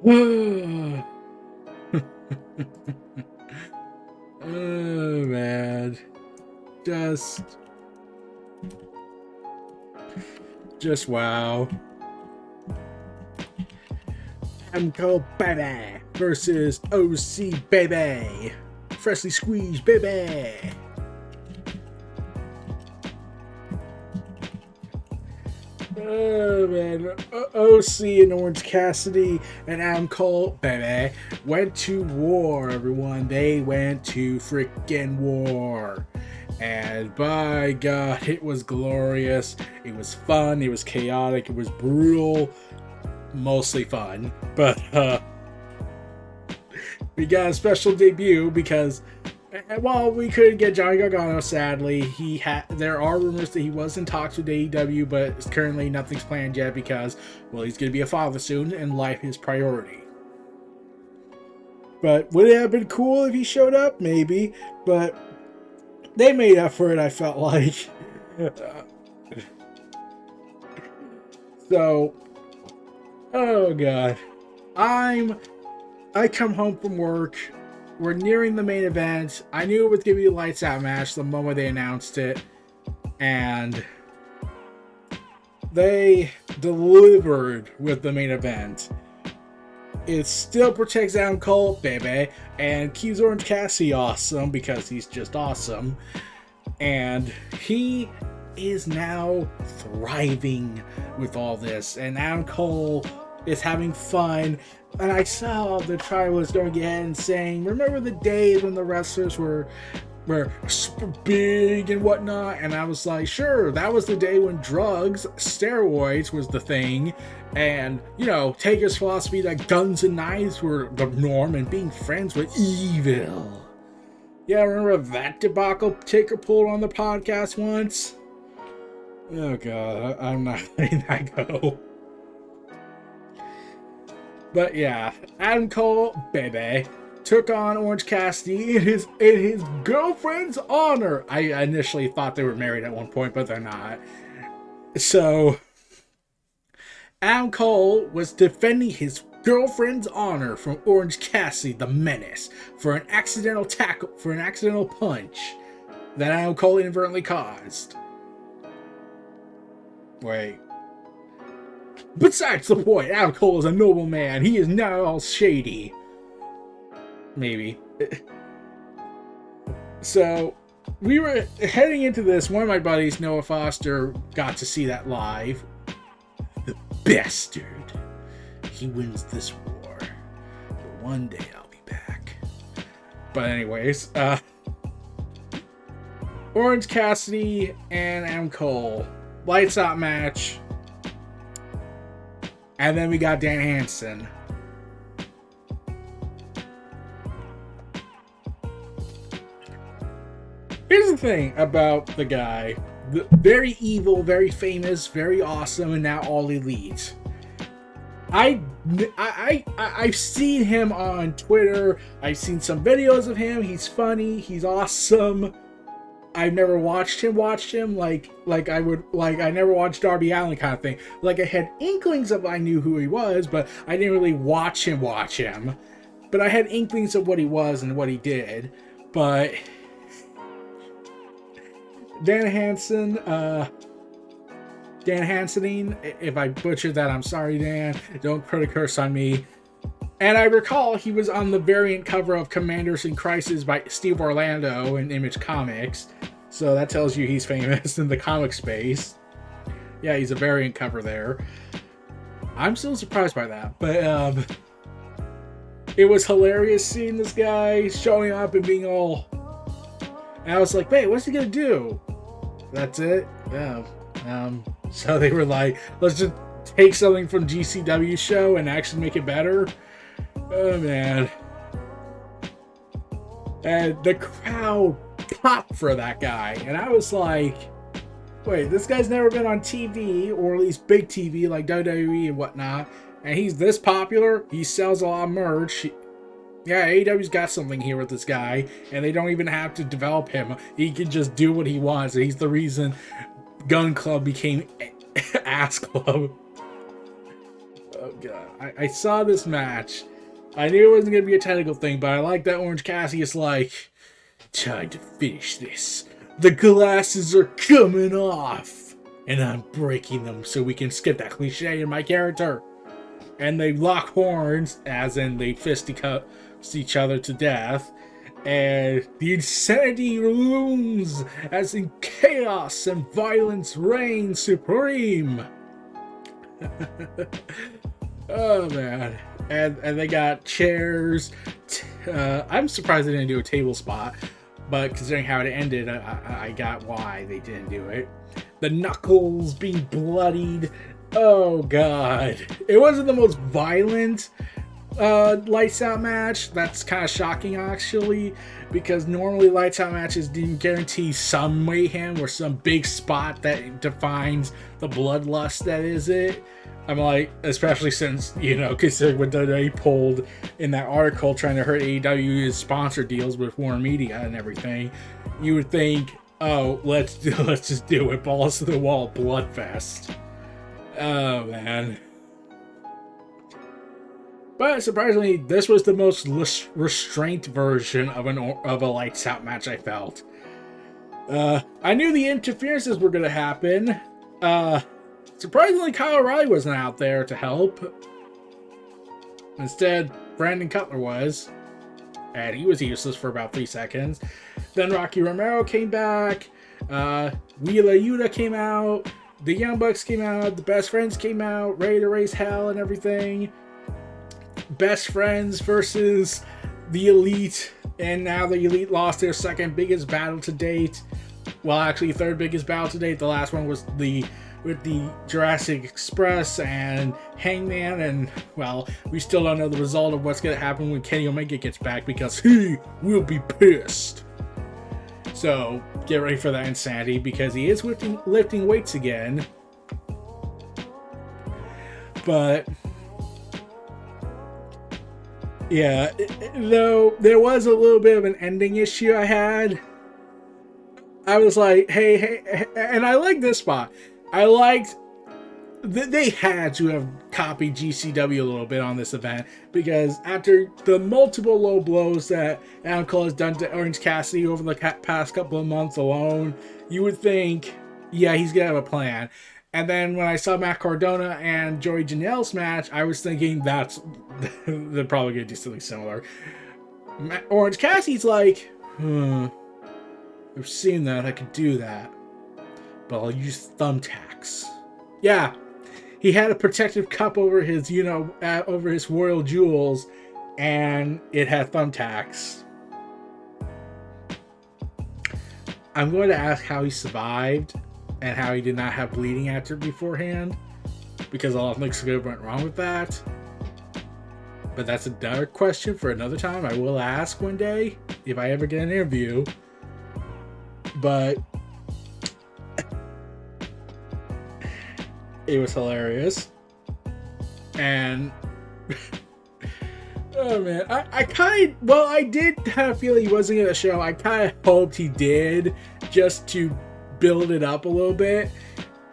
Oh man, just wow. Amco baby versus OC baby, freshly squeezed baby. Oh man, OC and Orange Cassidy and Adam Cole, baby, went to war, everyone. They went to freaking war. And by God, it was glorious. It was fun. It was chaotic. It was brutal. Mostly fun. But we got a special debut because while we couldn't get Johnny Gargano, sadly, there are rumors that he was in talks with AEW, but currently nothing's planned yet because, well, he's going to be a father soon and life is priority. But would it have been cool if he showed up? Maybe. But they made up for it, I felt like. So, oh God. I come home from work. We're nearing the main event. I knew it was going to be a lights out match the moment they announced it. And they delivered with the main event. It still protects Adam Cole, baby, and keeps Orange Cassidy awesome because he's just awesome. And he is now thriving with all this. And Adam Cole is having fun. And I saw the Tribalists going ahead and saying, remember the days when the wrestlers were super big and whatnot? And I was like, sure, that was the day when drugs, steroids was the thing. And, you know, Taker's philosophy that guns and knives were the norm and being friends with evil. Yeah, remember that debacle Taker pulled on the podcast once? Oh God, I'm not letting that go. But yeah, Adam Cole, baby, took on Orange Cassidy in his girlfriend's honor. I initially thought they were married at one point, but they're not. So, Adam Cole was defending his girlfriend's honor from Orange Cassidy, the Menace, for an accidental punch that Adam Cole inadvertently caused. Wait. Besides the point, Adam Cole is a noble man. He is not all shady. Maybe. So, we were heading into this. One of my buddies, Noah Foster, got to see that live. The bastard. He wins this war. But one day I'll be back. But anyways, Orange Cassidy and Adam Cole. Lights out match. And then we got Danhausen. Here's the thing about the guy. Very evil, very famous, very awesome, and now all elite. I've seen him on Twitter. I've seen some videos of him. He's funny. He's awesome. I've never watched him like I never watched Darby Allin kind of thing. Like I had inklings of I knew who he was, but I didn't really watch him. But I had inklings of what he was and what he did. But Danhausen, if I butchered that, I'm sorry, Dan. Don't put a curse on me. And I recall he was on the variant cover of Commanders in Crisis by Steve Orlando in Image Comics. So that tells you he's famous in the comic space. Yeah, he's a variant cover there. I'm still surprised by that. But it was hilarious seeing this guy showing up and being all... And I was like, wait, what's he going to do? That's it? Yeah. So they were like, let's just take something from GCW's show and actually make it better. Oh man. And the crowd popped for that guy. And I was like, wait, this guy's never been on TV, or at least big TV like WWE and whatnot. And he's this popular. He sells a lot of merch. Yeah, AEW's got something here with this guy. And they don't even have to develop him. He can just do what he wants. And he's the reason Gun Club became Ass Club. Oh god, I saw this match. I knew it wasn't gonna be a technical thing, but I like that Orange Cassidy is like, time to finish this. The glasses are coming off, and I'm breaking them so we can skip that cliche in my character. And they lock horns, as in they fist each other to death. And the insanity looms as in chaos and violence reign supreme. Oh man. And they got chairs. I'm surprised they didn't do a table spot, but considering how it ended, I got why they didn't do it. The knuckles being bloodied. Oh god. It wasn't the most violent lights out match. That's kind of shocking actually, because normally lights out matches didn't guarantee some mayhem or some big spot that defines the bloodlust that is it. I'm like, especially since, considering what WWE pulled in that article trying to hurt AEW's sponsor deals with Warner Media and everything, you would think, oh, let's just do it, balls to the wall, bloodfest. Oh man. But surprisingly, this was the most restraint version of a lights out match I felt. I knew the interferences were going to happen. Surprisingly, Kyle O'Reilly wasn't out there to help. Instead, Brandon Cutler was. And he was useless for about 3 seconds. Then Rocky Romero came back. Wheeler Yuta came out. The Young Bucks came out. The Best Friends came out. Ready to raise hell and everything. Best Friends versus the Elite. And now the Elite lost their second biggest battle to date. Well, actually, third biggest battle to date. The last one was with the Jurassic Express and Hangman, and well, we still don't know the result of what's going to happen when Kenny Omega gets back, because he will be pissed. So get ready for that insanity, because he is lifting weights again. But yeah, though there was a little bit of an ending issue I had. I was like, hey, and I like this spot. I liked that they had to have copied GCW a little bit on this event, because after the multiple low blows that Adam Cole has done to Orange Cassidy over the past couple of months alone, you would think, yeah, he's going to have a plan. And then when I saw Matt Cardona and Joey Janelle's match, I was thinking they're probably going to do something similar. Orange Cassidy's like, I've seen that, I could do that. But I'll use thumbtacks. Yeah, he had a protective cup over his, over his royal jewels, and it had thumbtacks. I'm going to ask how he survived and how he did not have bleeding after beforehand, because a lot of things could have went wrong with that. But that's another question for another time. I will ask one day if I ever get an interview. But it was hilarious. And oh man, I did kind of feel he wasn't going to show. I kind of hoped he did, just to build it up a little bit.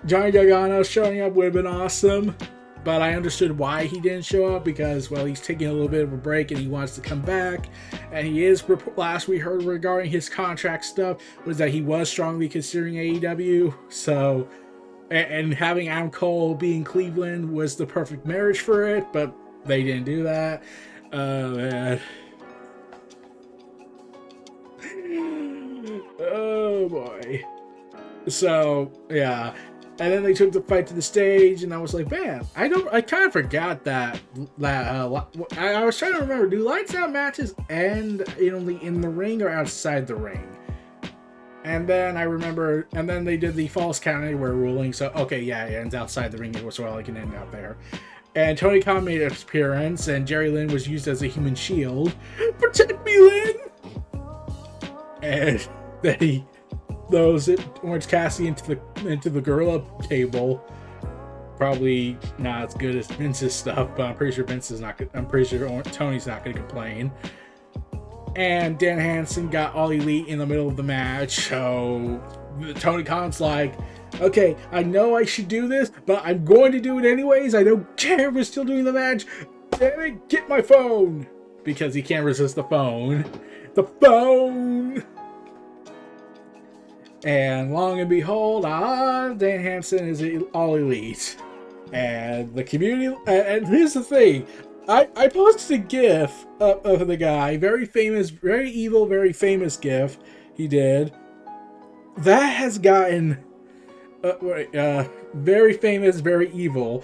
Johnny Gargano showing up would have been awesome, but I understood why he didn't show up, because, well, he's taking a little bit of a break and he wants to come back. And he is, last we heard regarding his contract stuff, was that he was strongly considering AEW. So, and having Adam Cole be in Cleveland was the perfect marriage for it, but they didn't do that. Oh, man. Oh, boy. So, yeah. And then they took the fight to the stage, and I was like, man, I kind of forgot that I was trying to remember, do lights out matches end only in the ring or outside the ring? And then I remember, and then they did the false count anywhere ruling, so okay, yeah, it ends outside the ring as well, it can end out there. And Tony Khan made an appearance, and Jerry Lynn was used as a human shield. Protect me, Lynn! And then he throws Orange Cassidy into the gorilla table. Probably not as good as Vince's stuff, but I'm pretty sure Tony's not going to complain. And Danhausen got All Elite in the middle of the match, so Tony Khan's like, Okay, I know I should do this, but I'm going to do it anyways. I don't care if we're still doing the match. Damn it, get my phone! Because he can't resist the phone. The phone! And long and behold, Danhausen is all elite. And the community... And here's the thing. I posted a GIF of the guy. Very famous, very evil, very famous GIF he did. That has gotten... very famous, very evil.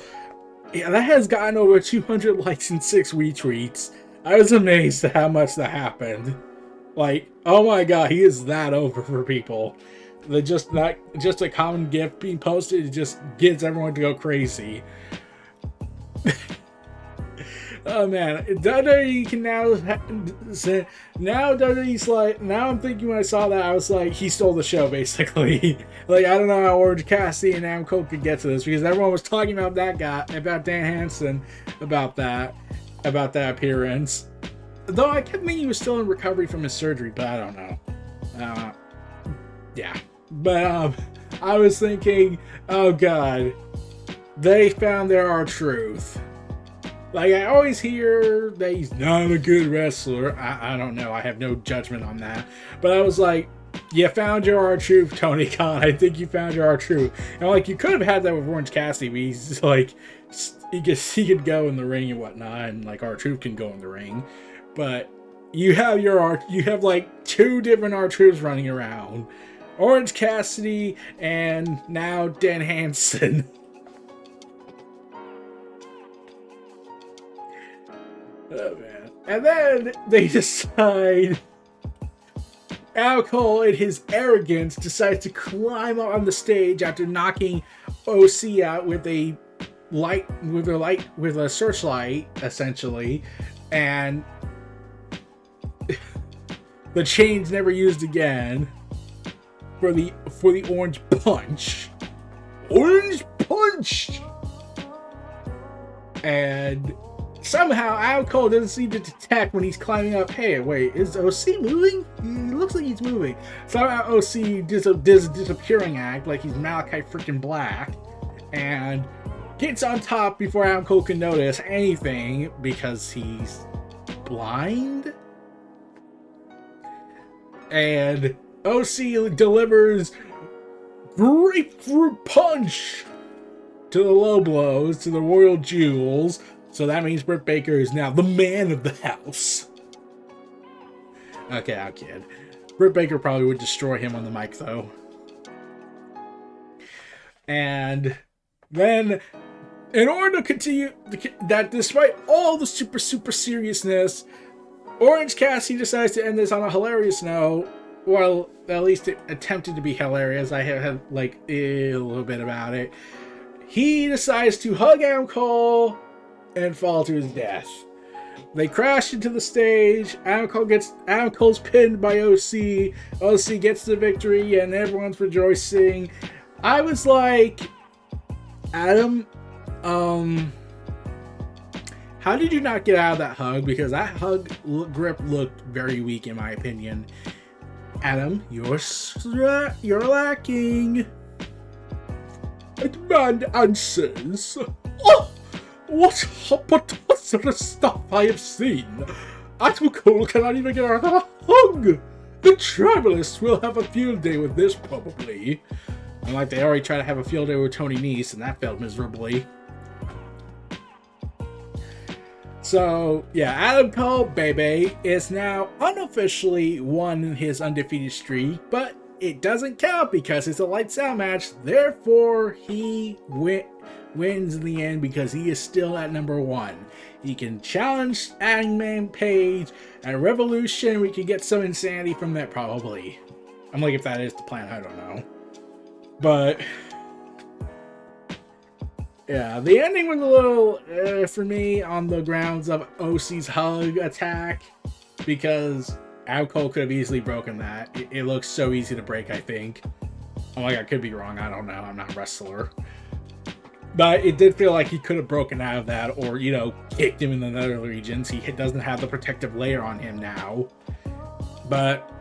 Yeah, that has gotten over 200 likes and 6 retweets. I was amazed at how much that happened. Like, oh my god, he is that over for people. They're just not just a common GIF being posted. It just gets everyone to go crazy. Oh man, WWE can now say, now WWE's like, now I'm thinking when I saw that, I was like, he stole the show basically. Like, I don't know how Orange Cassidy and Adam Cole could get to this, because everyone was talking about that guy, about Danhausen, about that appearance. Though I kept thinking he was still in recovery from his surgery, but I don't know. Yeah. But I was thinking, oh god, they found their R-Truth. Like, I always hear that he's not a good wrestler. I don't know. I have no judgment on that. But I was like, you found your R-Truth, Tony Khan. I think you found your R-Truth. And like, you could have had that with Orange Cassidy, but he's like, he could go in the ring and whatnot, and like R-Truth can go in the ring. But you have like 2 different R-Truths running around. Orange Cassidy and now Danhausen. Oh man. And then they decide, Al Cole in his arrogance decides to climb up on the stage after knocking OC out with a searchlight, essentially, and the chain's never used again for the orange punch. Orange punch! And somehow Al Cole doesn't seem to detect when he's climbing up. Hey, wait, is OC moving? He looks like he's moving. Somehow OC does a disappearing act like he's Malachi freaking Black, and gets on top before Al Cole can notice anything because he's blind. And OC delivers grapefruit punch to the low blows, to the royal jewels. So that means Britt Baker is now the man of the house. Okay, I'm kidding. Britt Baker probably would destroy him on the mic, though. And then, in order to continue that, despite all the super seriousness, Orange Cassidy decides to end this on a hilarious note. Well, at least it attempted to be hilarious. I have like a little bit about it. He decides to hug Adam Cole and fall to his death. They crash into the stage. Adam Cole's pinned by OC. OC gets the victory, and everyone's rejoicing. I was like, Adam, how did you not get out of that hug? Because that hug grip looked very weak, in my opinion. Adam, you're lacking. I demand answers. Oh, what preposterous stuff I have seen. Adam Cole cannot even get out of a hug. The Tribalists will have a field day with this, probably. And like they already tried to have a field day with Tony Nese, and that failed miserably. So, yeah, Adam Cole, baby, is now unofficially won his undefeated streak, but it doesn't count because it's a lights out match. Therefore, he wins in the end because he is still at number 1. He can challenge Hangman Page at Revolution. We could get some insanity from that, probably. I'm like, if that is the plan, I don't know. But yeah, the ending was a little for me on the grounds of OC's hug attack, because Adam Cole could have easily broken that. It looks so easy to break, I think. I'm like, I could be wrong. I don't know. I'm not a wrestler. But it did feel like he could have broken out of that, or, you know, kicked him in the nether regions. He doesn't have the protective layer on him now. But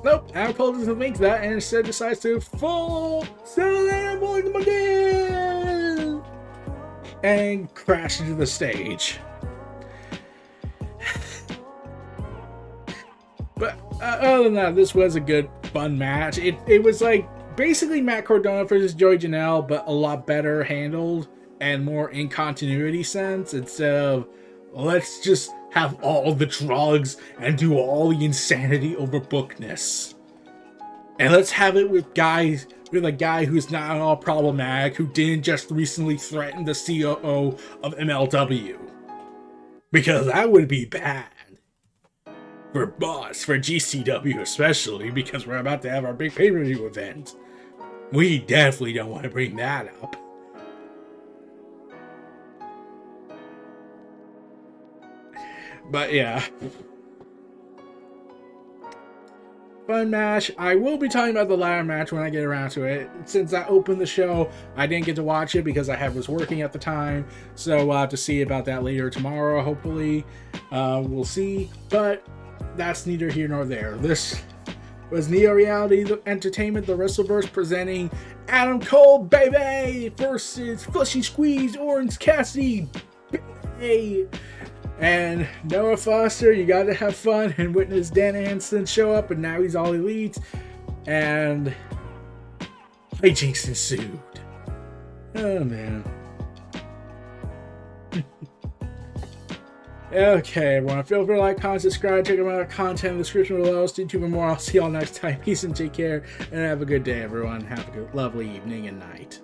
Nope, Adam Cole doesn't think that and instead decides to full celebrate them again and crash into the stage. But other than that, this was a good, fun match. It was like basically Matt Cardona versus Joey Janelle, but a lot better handled and more in continuity sense instead of let's just have all the drugs and do all the insanity over bookness. And let's have it with a guy who's not at all problematic, who didn't just recently threaten the COO of MLW. Because that would be bad. For GCW especially, because we're about to have our big pay-per-view event. We definitely don't want to bring that up. But yeah. Fun match. I will be talking about the ladder match when I get around to it. Since I opened the show, I didn't get to watch it because I was working at the time. So we'll have to see about that later tomorrow, hopefully. We'll see. But that's neither here nor there. This was Neo Reality Entertainment, the WrestleVerse, presenting Adam Cole, baby, versus Fleshy Squeeze, Orange Cassidy, baby. And Noah Foster, you gotta have fun and witness Danhausen show up, and now he's all elite. And hijinks ensued. Oh man. Okay, everyone. Feel free to like, comment, subscribe, check out my content in the description below. Stay tuned for more. I'll see y'all next time. Peace and take care, and have a good day, everyone. Have a good, lovely evening and night.